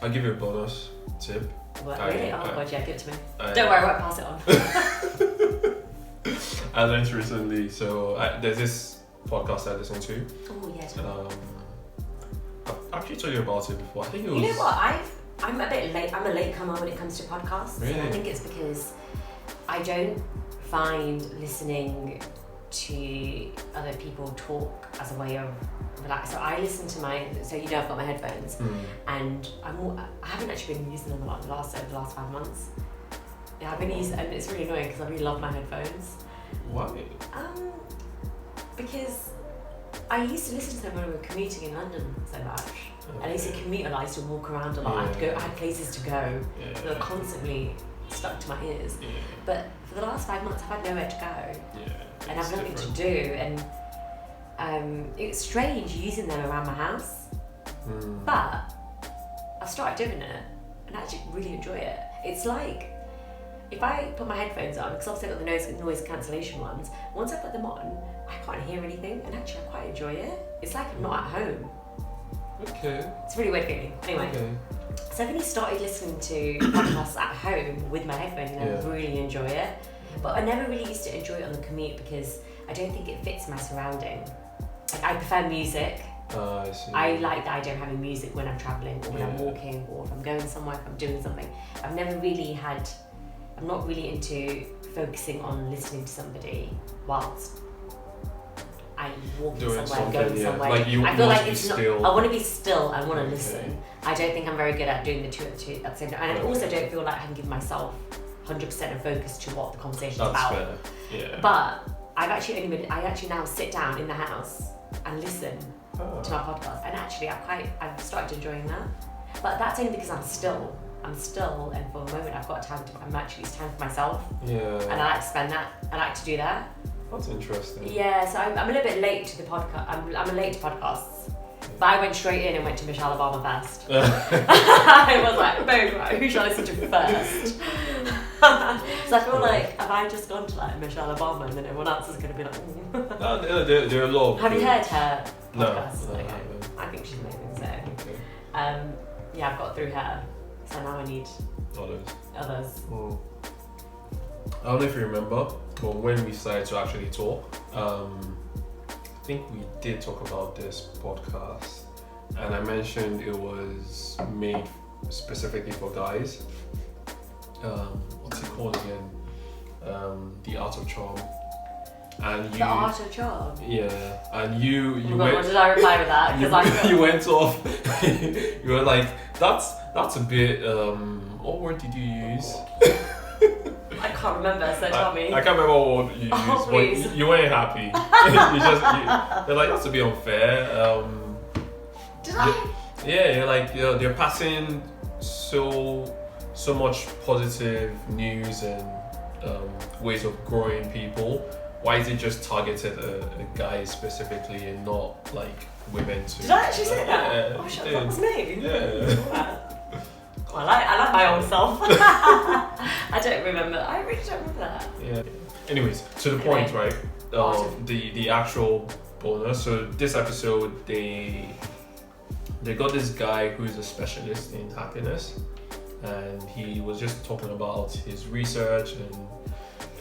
I'll give you a bonus tip. What, really? Oh god, yeah, give it to me. Don't worry, I won't pass it on. I learned recently, so there's this podcast I listen to. Oh yes. I've actually told you about it before. I think it was. You know what? I'm a bit late. I'm a latecomer when it comes to podcasts. Really? And I think it's because I don't find listening to other people talk as a way of relax. So I listen to I've got my headphones, and I haven't actually been using them a lot over the last 5 months. Yeah, I've been using, and it's really annoying because I really love my headphones. Why? Because I used to listen to them when we were commuting in London so much. Okay. And I used to commute a lot, I used to walk around a lot. Yeah. I had places to go that were constantly stuck to my ears. Yeah. But for the last 5 months, I've had nowhere to go. Yeah. And I've nothing to do. And it's strange using them around my house. But I've started doing it and I actually really enjoy it. It's like, if I put my headphones on, because obviously I've got the noise cancellation ones, once I put them on, I can't hear anything, and actually I quite enjoy it. It's like I'm not at home. Okay. It's a really weird feeling. Anyway, so I've only started listening to podcasts at home with my headphones, and I really enjoy it. But I never really used to enjoy it on the commute because I don't think it fits my surrounding. Like, I prefer music. I see. I like the idea of having music when I'm travelling, or when I'm walking, or if I'm going somewhere, if I'm doing something. I'm not really into focusing on listening to somebody whilst I'm walking Doing somewhere, going somewhere. Like I feel like it's not. still. I want to be still. I want to listen. I don't think I'm very good at doing the two at the same time, and I also don't feel like I can give myself 100% of focus to what the conversation is about. Fair. Yeah. But I actually now sit down in the house and listen to my podcast, and actually I've started enjoying that. But that's only because I'm still, and for a moment I've got time it's time for myself. Yeah. And I like to spend that. I like to do that. That's interesting. Yeah, so I'm a little bit late to the podcast. I'm late to podcasts. But I went straight in and went to Michelle Obama first. I was like, boom, right, who should I listen to first? So I feel like, have I just gone to like Michelle Obama and then everyone else is going to be like, ooh. No, there are a lot of... Have you heard her podcast? No, Okay. I haven't. I think she's amazing, so. Okay. Yeah, I've got through her. So now I need others. Well, I don't know if you remember, but when we started to actually talk, I think we did talk about this podcast, and I mentioned it was made specifically for guys. What's it called again? The Art of Charm. And you, the Art of Charm? Yeah, and you went... What did I reply with that? You went off, you were like, that's a bit, what word did you use? I can't remember, so tell me. I can't remember what word you used, please. but you weren't happy. You're like, that's a bit unfair. Did I? Yeah, you're like, they're passing so much positive news and ways of growing people. Why is it just targeted at guys specifically and not like women too? Did I actually say that? Yeah, oh shit, that was me. Yeah. I like my old self. I don't remember. I really don't remember that. Yeah. Anyways, to the point, right? The actual bonus. So this episode, they got this guy who's a specialist in happiness, and he was just talking about his research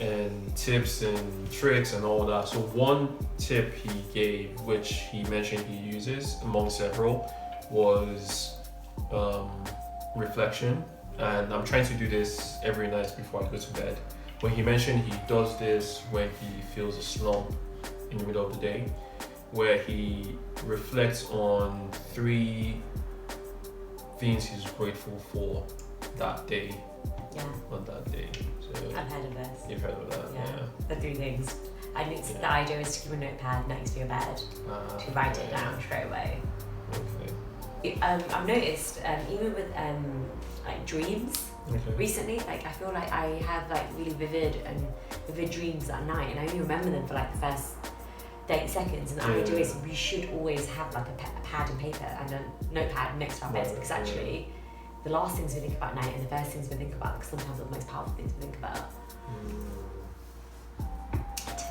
and tips and tricks and all that. So one tip he gave, which he mentioned he uses among several, was reflection. And I'm trying to do this every night before I go to bed. When he mentioned he does this when he feels a slump in the middle of the day, where he reflects on 3 things he's grateful for that day. Yeah. On that day. So I've heard of this. You've heard of that? Yeah. The 3 things. And it's the idea is to keep a notepad next to your bed to write it down straight away. Okay. I've noticed even with like dreams. Okay. Recently, like I feel like I have like really vivid dreams at night, and I only remember them for like the first 30 seconds. And the idea is we should always have like a pad and paper and a notepad next to our beds, because actually the last things we think about at night and the first things we think about, because sometimes are the most powerful things we think about. Tip.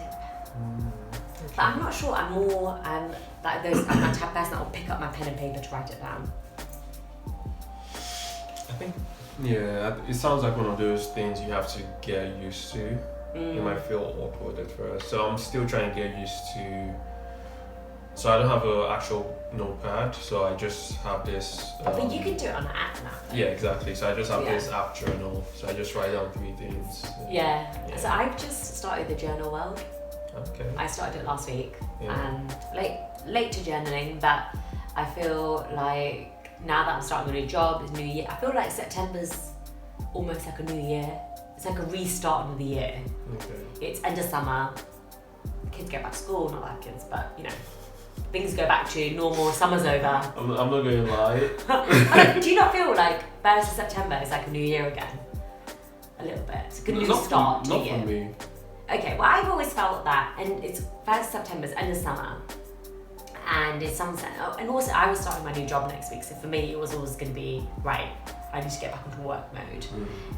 Okay. But I'm not sure. I'm more like I'm that type of person that will pick up my pen and paper to write it down. think, yeah, it sounds like one of those things you have to get used to. It might feel awkward at first, so I'm still trying to get used to. So I don't have an actual notepad, so I just have this. But you can do it on an app now. Yeah, exactly. So I just have this app journal. So I just write down 3 things. Yeah. So I've just started the journal world. Okay. I started it last week, and late to journaling, but I feel like now that I'm starting a new job, it's new year. I feel like September's almost like a new year. It's like a restart of the year. Okay. It's end of summer. Kids go back to school, not like kids, but you know, things go back to normal. Summer's over. I'm not going to lie. Do you not feel like 1st of September is like a new year again? A little bit. It's a good new start to the year. Not for me. Okay, well I've always felt that, and it's 1st of September, it's end of summer, and it's sunset. Oh, and also I was starting my new job next week, so for me it was always going to be, right, I need to get back into work mode.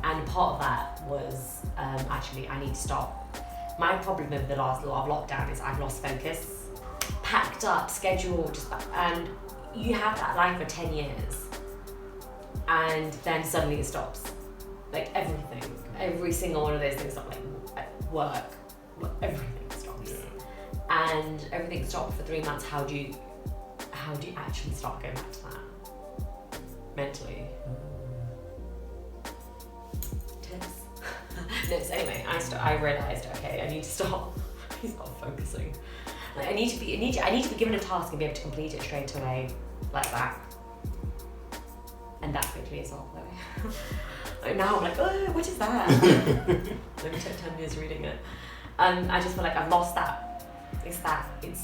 And part of that was actually I need to stop. My problem with the last lot of lockdown is I've lost focus. Packed up, scheduled, and you have that life for 10 years, and then suddenly it stops. Like everything, every single one of those things, like work, everything stops. Yeah. And everything stopped for 3 months. How do you actually start going back to that mentally? Tips. No, so anyway, I realised, okay, I need to stop focusing. Like I need to be given a task and be able to complete it straight away, like that. And that quickly as well, though. Like now I'm like, oh, what is that? Let me take 10 years reading it. I just feel like I've lost that.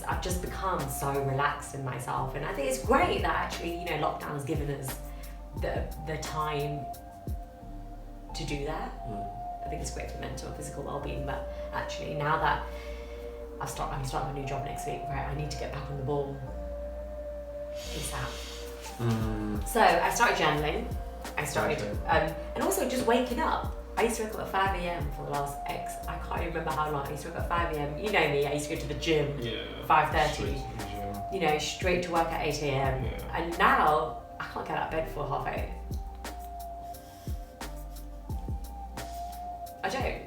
I've just become so relaxed in myself, and I think it's great that actually, you know, lockdown has given us the time to do that. I think it's great for mental and physical well-being, but actually now that I'm starting a new job next week, right, I need to get back on the ball ASAP. So I started journaling. And also just waking up. I used to wake up at 5 a.m. for the last I can't even remember how long. I used to wake up at 5 a.m. You know me, I used to go to the gym, 5:30. You know, straight to work at 8 a.m. Yeah. And now I can't get out of bed before 7:30. I don't.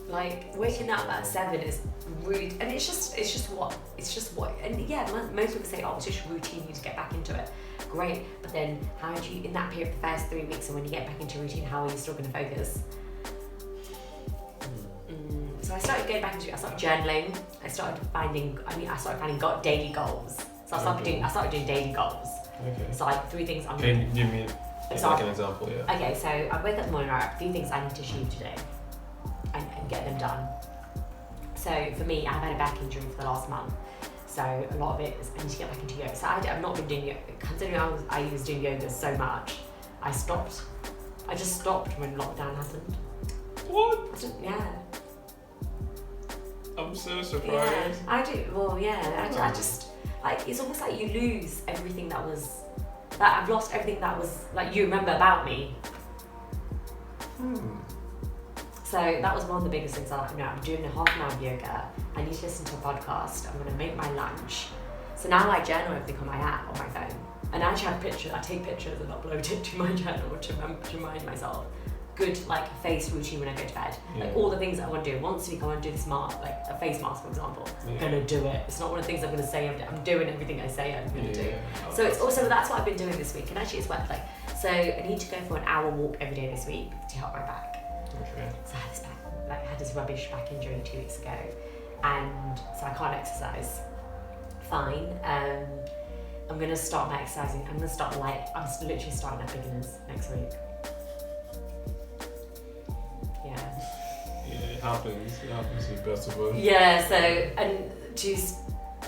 Like waking up at 7 is rude, and it's just what, and yeah, most people say, oh, it's just routine, you need to get back into it. Great, but then how do you, in that period, the first 3 weeks, and when you get back into routine, how are you still going to focus? So I started going back into it. I started journaling. I started finding daily goals. So I started doing daily goals. Okay. So like 3 things I'm. Can you give me like an example? Yeah. Okay, so I wake up in the morning, right, 3 things I need to achieve today, and get them done. So for me, I've had a back injury for the last month. So a lot of it is I need to get back into yoga. So I've not been doing yoga. Considering I was doing yoga so much, I stopped. I just stopped when lockdown happened. What? Yeah. I'm so surprised. Yeah, I do. Well, yeah. I just like, it's almost like you lose everything that was. Like I've lost everything that was like you remember about me. So that was one of the biggest things. I'm doing a half an hour of yoga. I need to listen to a podcast. I'm gonna make my lunch. So now I journal everything on my app, on my phone. And I actually have pictures. I take pictures and upload it to my journal to remind myself. Good like face routine when I go to bed. Yeah. Like all the things that I want to do. Once a week I want to do this like a face mask, for example. Yeah. I'm gonna do it. It's not one of the things I'm gonna say. I'm doing everything I say I'm gonna do. So it's also, that's what I've been doing this week. And actually it's worked. Like, so I need to go for an hour walk every day this week to help my back. Okay. So I had this rubbish back injury 2 weeks ago, and so I can't exercise. Fine. I'm gonna start my exercising. I'm literally starting at beginners next week. Yeah, it happens to the best of us. Yeah,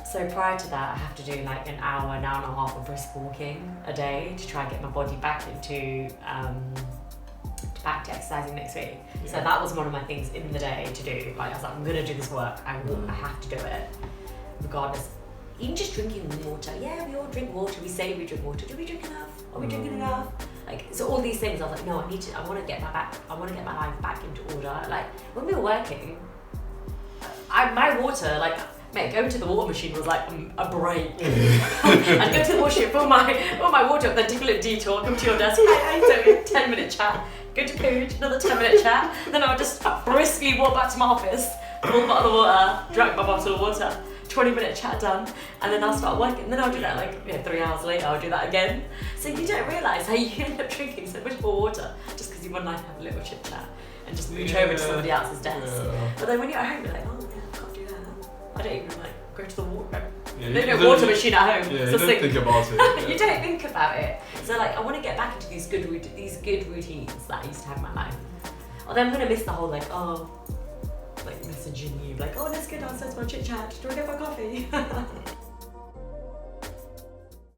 so prior to that, I have to do like an hour and a half of brisk walking a day to try and get my body back to exercising next week. Yeah. So that was one of my things in the day to do. Like I was like, I'm gonna do this work. I have to do it, regardless. Even just drinking water. Yeah, we all drink water. We say we drink water. Do we drink enough? Are we drinking enough? Like, so all these things, I was like, no, I want to get my life back into order. Like when we were working, my water, like Mate, going to the water machine was like a break. I'd go to the washroom, fill my wardrobe, then take a little detour, come to your desk, hi, how you doing? 10-minute chat. Go to pooch, another 10-minute chat. Then I would just briskly walk back to my office, full bottle of water, drank my bottle of water, 20-minute chat done, and then I'll start working. And then I'll do that like 3 hours later, I'll do that again. So you don't realise how you end up drinking so much more water just because you want to have a little chit chat and just mooch over to somebody else's desk. Yeah. But then when you're at home, you're like, oh yeah, I can't do that. I don't even like go to the water. Yeah, There's no water machine at home. Yeah, so you don't think about it. Yeah. You don't think about it. So like, I want to get back into these good routines that I used to have in my life. Although I'm gonna miss the whole like messaging you like, oh let's go downstairs for a chit chat. Do you want to go for coffee?